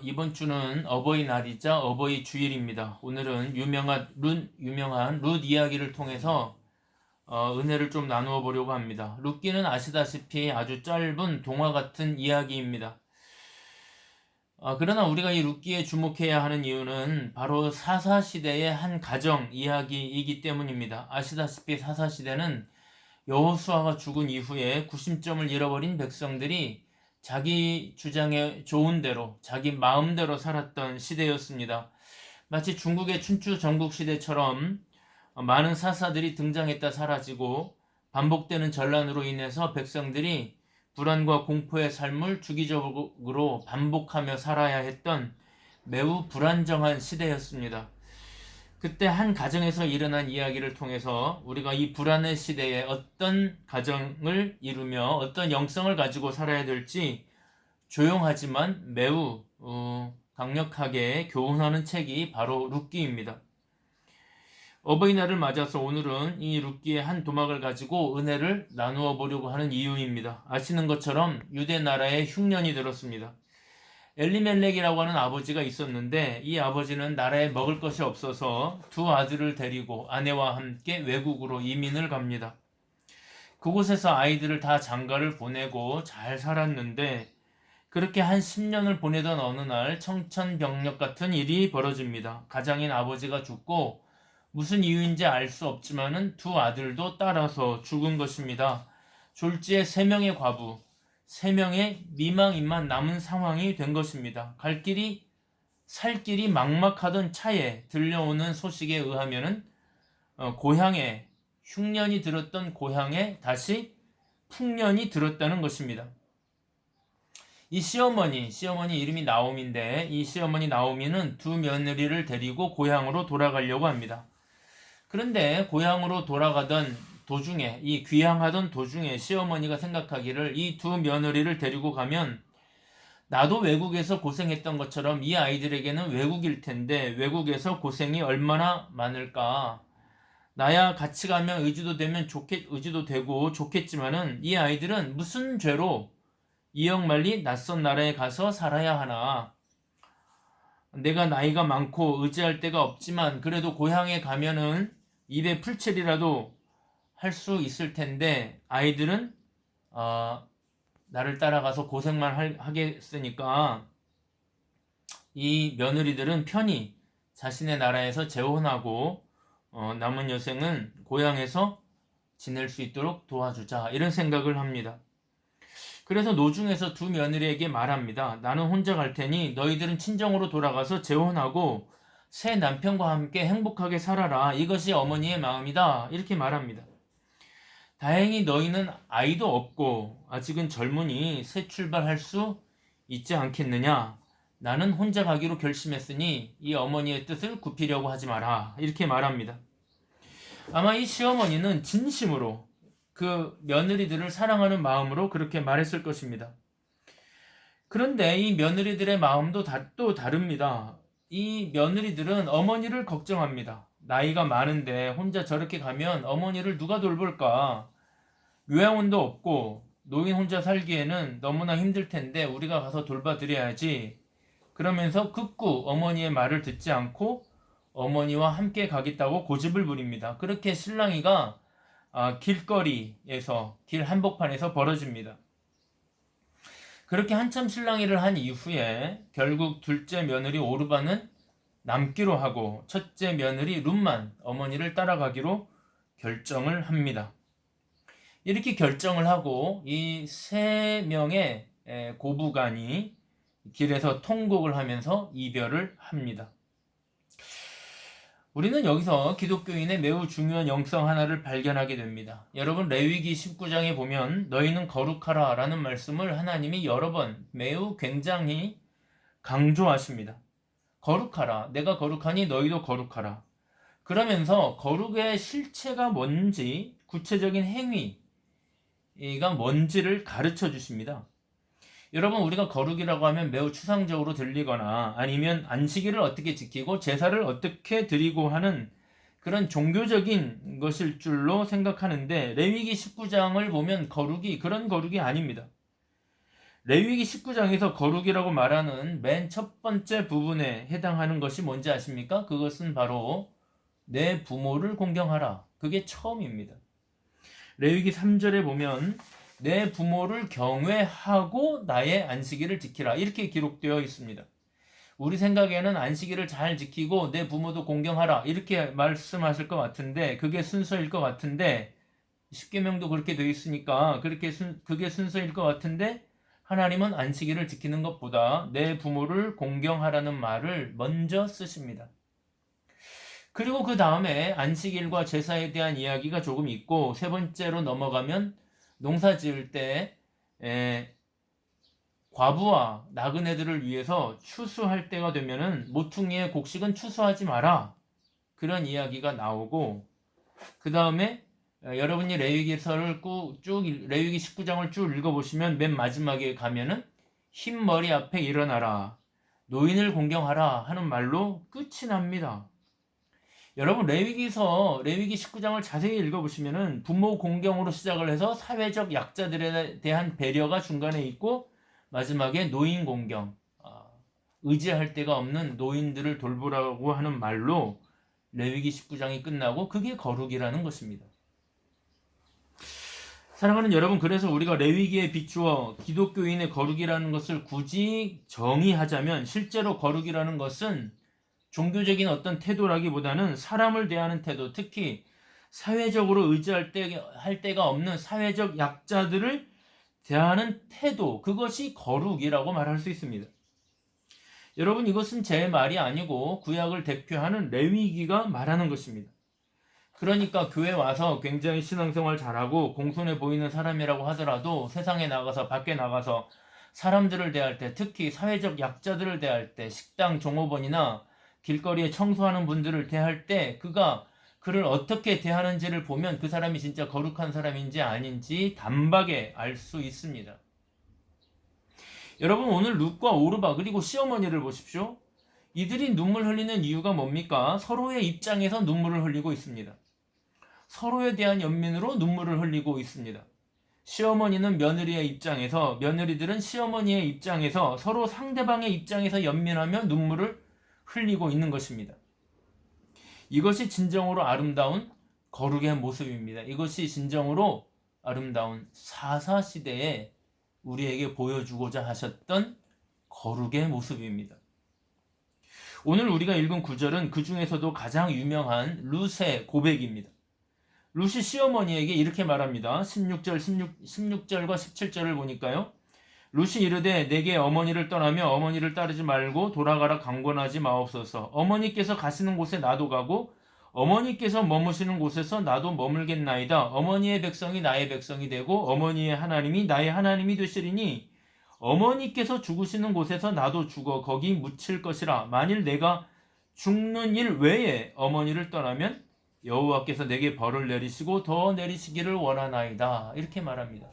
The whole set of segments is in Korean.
이번 주는 어버이날이자 어버이 주일입니다. 오늘은 유명한 룻 이야기를 통해서 은혜를 좀 나누어 보려고 합니다. 룻기는 아시다시피 아주 짧은 동화 같은 이야기입니다. 그러나 우리가 이 룻기에 주목해야 하는 이유는 바로 사사시대의 한 가정 이야기이기 때문입니다. 아시다시피 사사시대는 여호수아가 죽은 이후에 구심점을 잃어버린 백성들이 자기 주장에 좋은 대로 자기 마음대로 살았던 시대였습니다. 마치 중국의 춘추 전국 시대처럼 많은 사사들이 등장했다 사라지고 반복되는 전란으로 인해서 백성들이 불안과 공포의 삶을 주기적으로 반복하며 살아야 했던 매우 불안정한 시대였습니다. 그때 한 가정에서 일어난 이야기를 통해서 우리가 이 불안의 시대에 어떤 가정을 이루며 어떤 영성을 가지고 살아야 될지 조용하지만 매우 강력하게 교훈하는 책이 바로 룻기입니다. 어버이날을 맞아서 오늘은 이 룻기의 한 도막을 가지고 은혜를 나누어 보려고 하는 이유입니다. 아시는 것처럼 유대 나라에 흉년이 들었습니다. 엘리멜렉이라고 하는 아버지가 있었는데 이 아버지는 나라에 먹을 것이 없어서 두 아들을 데리고 아내와 함께 외국으로 이민을 갑니다. 그곳에서 아이들을 다 장가를 보내고 잘 살았는데 그렇게 한 10년을 보내던 어느 날 청천벽력 같은 일이 벌어집니다. 가장인 아버지가 죽고 무슨 이유인지 알 수 없지만은 두 아들도 따라서 죽은 것입니다. 졸지에 3명의 과부, 3명의 미망인만 남은 상황이 된 것입니다. 살 길이 막막하던 차에 들려오는 소식에 의하면은 고향에 흉년이 들었던 고향에 다시 풍년이 들었다는 것입니다. 이 시어머니 이름이 나오미인데 이 시어머니 나오미는 두 며느리를 데리고 고향으로 돌아가려고 합니다. 그런데 고향으로 돌아가던 도중에 이 귀향하던 도중에 시어머니가 생각하기를 이 두 며느리를 데리고 가면 나도 외국에서 고생했던 것처럼 이 아이들에게는 외국일 텐데 외국에서 고생이 얼마나 많을까. 나야 같이 가면 의지도 되고 좋겠지만은 이 아이들은 무슨 죄로 이역만리 낯선 나라에 가서 살아야 하나. 내가 나이가 많고 의지할 데가 없지만 그래도 고향에 가면은 입에 풀칠이라도 할 수 있을 텐데 아이들은 나를 따라가서 고생만 하겠으니까 이 며느리들은 편히 자신의 나라에서 재혼하고 남은 여생은 고향에서 지낼 수 있도록 도와주자 이런 생각을 합니다. 그래서 노중에서 두 며느리에게 말합니다. 나는 혼자 갈 테니 너희들은 친정으로 돌아가서 재혼하고 새 남편과 함께 행복하게 살아라. 이것이 어머니의 마음이다. 이렇게 말합니다. 다행히 너희는 아이도 없고 아직은 젊으니 새 출발할 수 있지 않겠느냐. 나는 혼자 가기로 결심했으니 이 어머니의 뜻을 굽히려고 하지 마라. 이렇게 말합니다. 아마 이 시어머니는 진심으로 그 며느리들을 사랑하는 마음으로 그렇게 말했을 것입니다. 그런데 이 며느리들의 마음도 또 다릅니다. 이 며느리들은 어머니를 걱정합니다. 나이가 많은데 혼자 저렇게 가면 어머니를 누가 돌볼까? 요양원도 없고 노인 혼자 살기에는 너무나 힘들 텐데 우리가 가서 돌봐드려야지. 그러면서 극구 어머니의 말을 듣지 않고 어머니와 함께 가겠다고 고집을 부립니다. 그렇게 실랑이가 길거리에서 길 한복판에서 벌어집니다. 그렇게 한참 실랑이를 한 이후에 결국 둘째 며느리 오르바는 남기로 하고 첫째 며느리 룻만 어머니를 따라가기로 결정을 합니다. 이렇게 결정을 하고 이 3명의 고부간이 길에서 통곡을 하면서 이별을 합니다. 우리는 여기서 기독교인의 매우 중요한 영성 하나를 발견하게 됩니다. 여러분 레위기 19장에 보면 너희는 거룩하라 라는 말씀을 하나님이 여러 번 매우 굉장히 강조하십니다. 거룩하라. 내가 거룩하니 너희도 거룩하라. 그러면서 거룩의 실체가 뭔지 구체적인 행위가 뭔지를 가르쳐 주십니다. 여러분 우리가 거룩이라고 하면 매우 추상적으로 들리거나 아니면 안식일을 어떻게 지키고 제사를 어떻게 드리고 하는 그런 종교적인 것일 줄로 생각하는데 레위기 19장을 보면 거룩이 그런 거룩이 아닙니다. 레위기 19장에서 거룩이라고 말하는 맨 첫 번째 부분에 해당하는 것이 뭔지 아십니까? 그것은 바로 내 부모를 공경하라. 그게 처음입니다. 레위기 3절에 보면 내 부모를 경외하고 나의 안식일을 지키라. 이렇게 기록되어 있습니다. 우리 생각에는 안식일을 잘 지키고 내 부모도 공경하라. 이렇게 말씀하실 것 같은데 그게 순서일 것 같은데 십계명도 그렇게 되어 있으니까 그게 순서일 것 같은데 하나님은 안식일을 지키는 것보다 내 부모를 공경하라는 말을 먼저 쓰십니다. 그리고 그 다음에 안식일과 제사에 대한 이야기가 조금 있고 세 번째로 넘어가면 농사 지을 때 과부와 나그네들을 위해서 추수할 때가 되면은 모퉁이의 곡식은 추수하지 마라. 그런 이야기가 나오고 그 다음에 여러분이 레위기서를 쭉 레위기 19장을 쭉 읽어보시면 맨 마지막에 가면은 흰 머리 앞에 일어나라. 노인을 공경하라 하는 말로 끝이 납니다. 여러분 레위기 19장을 자세히 읽어보시면은 부모 공경으로 시작을 해서 사회적 약자들에 대한 배려가 중간에 있고 마지막에 노인 공경, 의지할 데가 없는 노인들을 돌보라고 하는 말로 레위기 19장이 끝나고 그게 거룩이라는 것입니다. 사랑하는 여러분, 그래서 우리가 레위기에 비추어 기독교인의 거룩이라는 것을 굳이 정의하자면 실제로 거룩이라는 것은 종교적인 어떤 태도라기보다는 사람을 대하는 태도, 특히 사회적으로 의지할 데가 없는 사회적 약자들을 대하는 태도, 그것이 거룩이라고 말할 수 있습니다. 여러분, 이것은 제 말이 아니고 구약을 대표하는 레위기가 말하는 것입니다. 그러니까 교회 와서 굉장히 신앙생활 잘하고 공손해 보이는 사람이라고 하더라도 세상에 나가서 밖에 나가서 사람들을 대할 때, 특히 사회적 약자들을 대할 때, 식당 종업원이나 길거리에 청소하는 분들을 대할 때 그를 어떻게 대하는지를 보면 그 사람이 진짜 거룩한 사람인지 아닌지 단박에 알 수 있습니다. 여러분, 오늘 룻과 오르바 그리고 시어머니를 보십시오. 이들이 눈물 흘리는 이유가 뭡니까? 서로의 입장에서 눈물을 흘리고 있습니다. 서로에 대한 연민으로 눈물을 흘리고 있습니다. 시어머니는 며느리의 입장에서, 며느리들은 시어머니의 입장에서 서로 상대방의 입장에서 연민하며 눈물을 흘리고 있는 것입니다. 이것이 진정으로 아름다운 거룩의 모습입니다. 이것이 진정으로 아름다운 사사시대에 우리에게 보여주고자 하셨던 거룩의 모습입니다. 오늘 우리가 읽은 구절은 그 중에서도 가장 유명한 룻의 고백입니다. 룻이 시어머니에게 이렇게 말합니다. 16절과 17절을 보니까요. 룻이 이르되 내게 어머니를 떠나며 어머니를 따르지 말고 돌아가라 강권하지 마옵소서. 어머니께서 가시는 곳에 나도 가고 어머니께서 머무시는 곳에서 나도 머물겠나이다. 어머니의 백성이 나의 백성이 되고 어머니의 하나님이 나의 하나님이 되시리니 어머니께서 죽으시는 곳에서 나도 죽어 거기 묻힐 것이라. 만일 내가 죽는 일 외에 어머니를 떠나면 여호와께서 내게 벌을 내리시고 더 내리시기를 원하나이다. 이렇게 말합니다.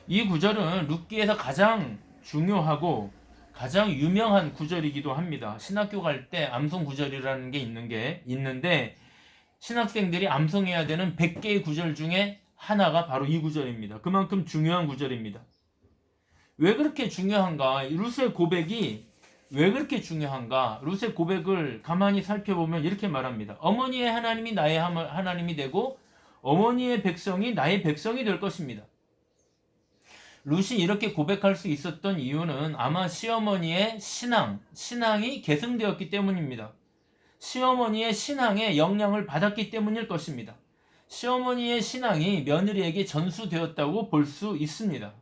이 구절은 룻기에서 가장 중요하고 가장 유명한 구절이기도 합니다. 신학교 갈 때 암송 구절이라는 게 있는데 신학생들이 암송해야 되는 100개의 구절 중에 하나가 바로 이 구절입니다. 그만큼 중요한 구절입니다. 왜 그렇게 중요한가? 룻의 고백이 왜 그렇게 중요한가? 룻의 고백을 가만히 살펴보면 이렇게 말합니다. 어머니의 하나님이 나의 하나님이 되고 어머니의 백성이 나의 백성이 될 것입니다. 룻이 이렇게 고백할 수 있었던 이유는 아마 시어머니의 신앙이 계승되었기 때문입니다. 시어머니의 신앙에 영향을 받았기 때문일 것입니다. 시어머니의 신앙이 며느리에게 전수되었다고 볼 수 있습니다.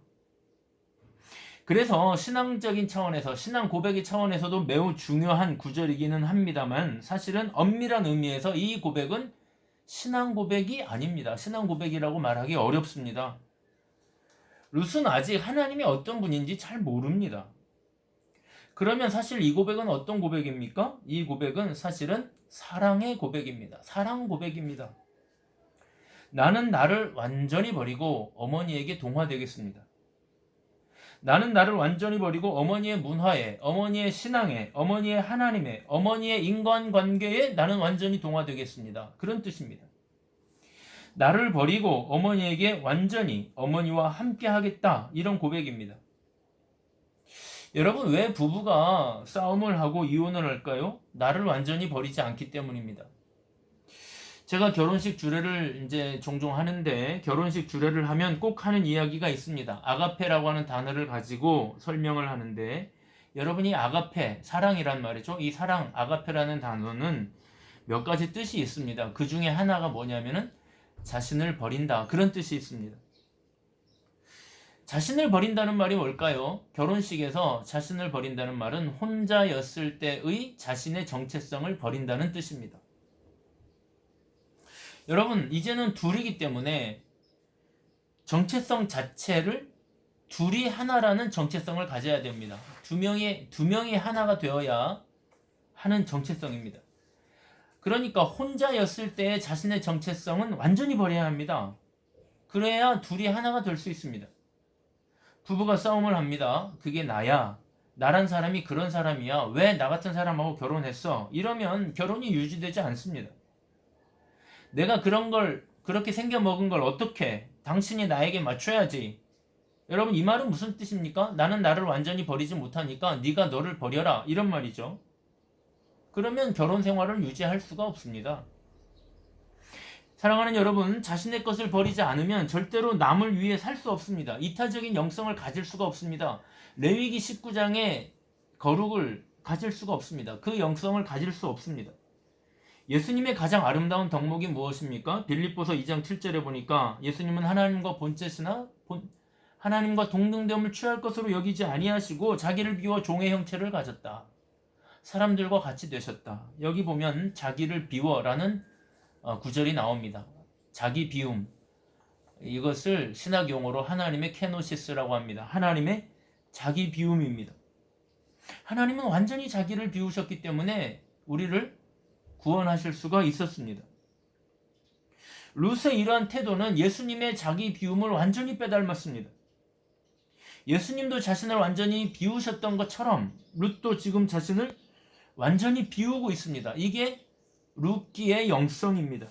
그래서 신앙적인 차원에서, 신앙 고백의 차원에서도 매우 중요한 구절이기는 합니다만 사실은 엄밀한 의미에서 이 고백은 신앙 고백이 아닙니다. 신앙 고백이라고 말하기 어렵습니다. 룻은 아직 하나님이 어떤 분인지 잘 모릅니다. 그러면 사실 이 고백은 어떤 고백입니까? 이 고백은 사실은 사랑의 고백입니다. 사랑 고백입니다. 나는 나를 완전히 버리고 어머니에게 동화되겠습니다. 나는 나를 완전히 버리고 어머니의 문화에, 어머니의 신앙에, 어머니의 하나님에, 어머니의 인간관계에 나는 완전히 동화되겠습니다. 그런 뜻입니다. 나를 버리고 어머니에게 완전히 어머니와 함께 하겠다. 이런 고백입니다. 여러분, 왜 부부가 싸움을 하고 이혼을 할까요? 나를 완전히 버리지 않기 때문입니다. 제가 결혼식 주례를 이제 종종 하는데, 결혼식 주례를 하면 꼭 하는 이야기가 있습니다. 아가페라고 하는 단어를 가지고 설명을 하는데, 여러분이 아가페, 사랑이란 말이죠. 이 사랑, 아가페라는 단어는 몇 가지 뜻이 있습니다. 그 중에 하나가 뭐냐면은 자신을 버린다. 그런 뜻이 있습니다. 자신을 버린다는 말이 뭘까요? 결혼식에서 자신을 버린다는 말은 혼자였을 때의 자신의 정체성을 버린다는 뜻입니다. 여러분, 이제는 둘이기 때문에 정체성 자체를 둘이 하나라는 정체성을 가져야 됩니다. 두 명이 하나가 되어야 하는 정체성입니다. 그러니까 혼자였을 때의 자신의 정체성은 완전히 버려야 합니다. 그래야 둘이 하나가 될 수 있습니다. 부부가 싸움을 합니다. 그게 나야. 나란 사람이 그런 사람이야. 왜 나 같은 사람하고 결혼했어? 이러면 결혼이 유지되지 않습니다. 내가 그런 걸 그렇게 생겨 먹은 걸 어떻게 당신이 나에게 맞춰야지. 여러분, 이 말은 무슨 뜻입니까? 나는 나를 완전히 버리지 못하니까 네가 너를 버려라. 이런 말이죠. 그러면 결혼 생활을 유지할 수가 없습니다. 사랑하는 여러분, 자신의 것을 버리지 않으면 절대로 남을 위해 살 수 없습니다. 이타적인 영성을 가질 수가 없습니다. 레위기 19장의 거룩을 가질 수가 없습니다. 그 영성을 가질 수 없습니다. 예수님의 가장 아름다운 덕목이 무엇입니까? 빌립보서 2장 7절에 보니까 예수님은 하나님과 본체시나 하나님과 동등됨을 취할 것으로 여기지 아니하시고 자기를 비워 종의 형체를 가졌다. 사람들과 같이 되셨다. 여기 보면 자기를 비워라는 구절이 나옵니다. 자기 비움. 이것을 신학 용어로 하나님의 케노시스라고 합니다. 하나님의 자기 비움입니다. 하나님은 완전히 자기를 비우셨기 때문에 우리를 구원하실 수가 있었습니다. 룻의 이러한 태도는 예수님의 자기 비움을 완전히 빼닮았습니다. 예수님도 자신을 완전히 비우셨던 것처럼 룻도 지금 자신을 완전히 비우고 있습니다. 이게 룻기의 영성입니다.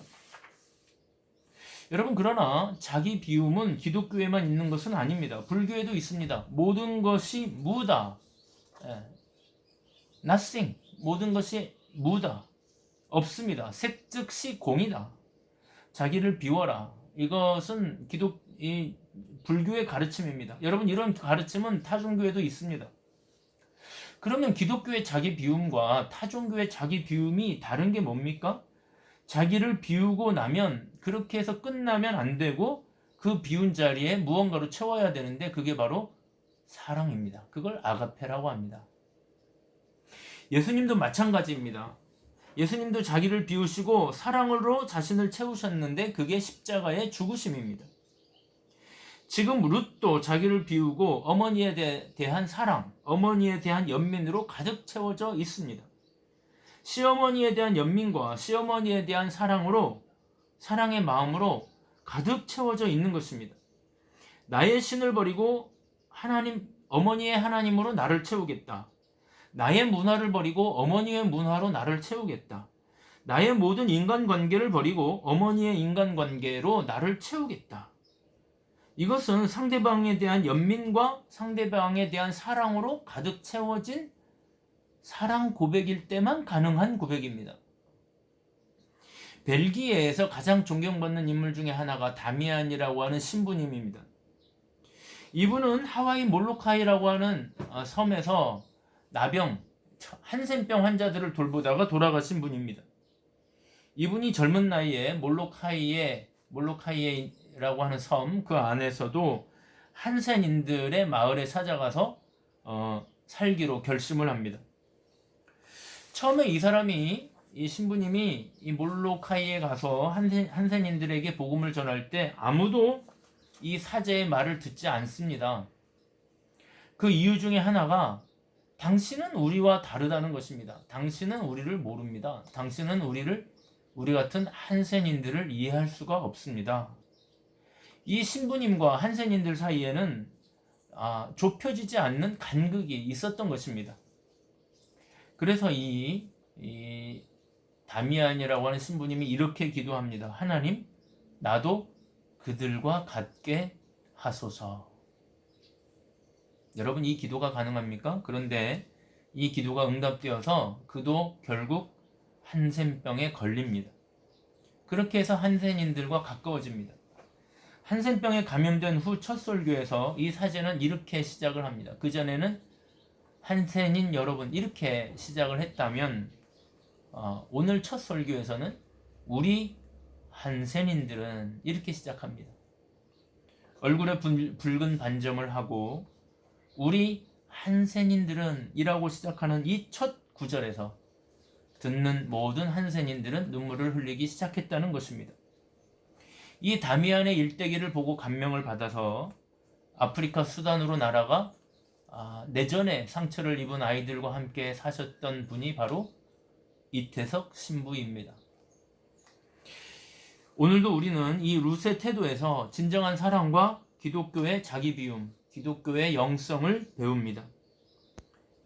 여러분, 그러나 자기 비움은 기독교에만 있는 것은 아닙니다. 불교에도 있습니다. 모든 것이 무다. nothing. 모든 것이 무다. 없습니다. 색 즉시 공이다. 자기를 비워라. 이것은 불교의 가르침입니다. 여러분, 이런 가르침은 타종교에도 있습니다. 그러면 기독교의 자기 비움과 타종교의 자기 비움이 다른 게 뭡니까? 자기를 비우고 나면 그렇게 해서 끝나면 안 되고 그 비운 자리에 무언가로 채워야 되는데 그게 바로 사랑입니다. 그걸 아가페라고 합니다. 예수님도 마찬가지입니다. 예수님도 자기를 비우시고 사랑으로 자신을 채우셨는데 그게 십자가의 죽으심입니다. 지금 룻도 자기를 비우고 어머니에 대한 사랑, 어머니에 대한 연민으로 가득 채워져 있습니다. 시어머니에 대한 연민과 시어머니에 대한 사랑의 마음으로 가득 채워져 있는 것입니다. 나의 신을 버리고 어머니의 하나님으로 나를 채우겠다. 나의 문화를 버리고 어머니의 문화로 나를 채우겠다. 나의 모든 인간관계를 버리고 어머니의 인간관계로 나를 채우겠다. 이것은 상대방에 대한 연민과 상대방에 대한 사랑으로 가득 채워진 사랑 고백일 때만 가능한 고백입니다. 벨기에에서 가장 존경받는 인물 중에 하나가 다미안이라고 하는 신부님입니다. 이분은 하와이 몰로카이라고 하는 섬에서 나병, 한센병 환자들을 돌보다가 돌아가신 분입니다. 이분이 젊은 나이에 몰로카이라고 하는 섬 그 안에서도 한센인들의 마을에 찾아가서 살기로 결심을 합니다. 처음에 이 신부님이 이 몰로카이에 가서 한센인들에게 복음을 전할 때 아무도 이 사제의 말을 듣지 않습니다. 그 이유 중에 하나가 당신은 우리와 다르다는 것입니다. 당신은 우리를 모릅니다. 당신은 우리 같은 한센인들을 이해할 수가 없습니다. 이 신부님과 한센인들 사이에는 좁혀지지 않는 간극이 있었던 것입니다. 그래서 이 다미안이라고 하는 신부님이 이렇게 기도합니다. 하나님, 나도 그들과 같게 하소서. 여러분, 이 기도가 가능합니까? 그런데 이 기도가 응답되어서 그도 결국 한센병에 걸립니다. 그렇게 해서 한센인들과 가까워집니다. 한센병에 감염된 후 첫 설교에서 이 사제는 이렇게 시작을 합니다. 그전에는 한센인 여러분 이렇게 시작을 했다면 오늘 첫 설교에서는 우리 한센인들은 이렇게 시작합니다. 얼굴에 붉은 반점을 하고 우리 한센인들은 이라고 시작하는 이 첫 구절에서 듣는 모든 한센인들은 눈물을 흘리기 시작했다는 것입니다. 이 다미안의 일대기를 보고 감명을 받아서 아프리카 수단으로 날아가 내전에 상처를 입은 아이들과 함께 사셨던 분이 바로 이태석 신부입니다. 오늘도 우리는 이 룻의 태도에서 진정한 사랑과 기독교의 자기 비움, 기독교의 영성을 배웁니다.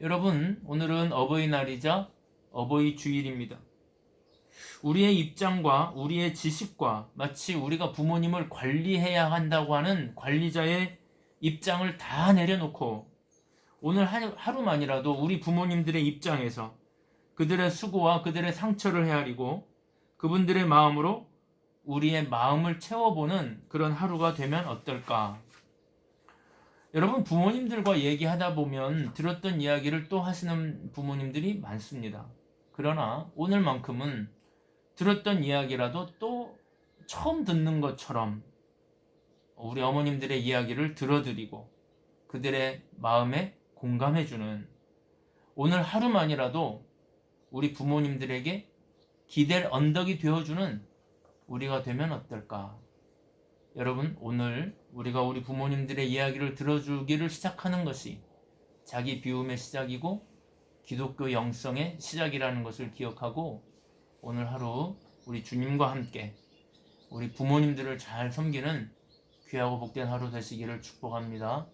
여러분, 오늘은 어버이날이자 어버이 주일입니다. 우리의 입장과 우리의 지식과 마치 우리가 부모님을 관리해야 한다고 하는 관리자의 입장을 다 내려놓고 오늘 하루만이라도 우리 부모님들의 입장에서 그들의 수고와 그들의 상처를 헤아리고 그분들의 마음으로 우리의 마음을 채워보는 그런 하루가 되면 어떨까? 여러분, 부모님들과 얘기하다 보면 들었던 이야기를 또 하시는 부모님들이 많습니다. 그러나 오늘만큼은 들었던 이야기라도 또 처음 듣는 것처럼 우리 어머님들의 이야기를 들어드리고 그들의 마음에 공감해주는 오늘 하루만이라도 우리 부모님들에게 기댈 언덕이 되어주는 우리가 되면 어떨까? 여러분, 오늘 우리가 우리 부모님들의 이야기를 들어주기를 시작하는 것이 자기 비움의 시작이고 기독교 영성의 시작이라는 것을 기억하고 오늘 하루 우리 주님과 함께 우리 부모님들을 잘 섬기는 귀하고 복된 하루 되시기를 축복합니다.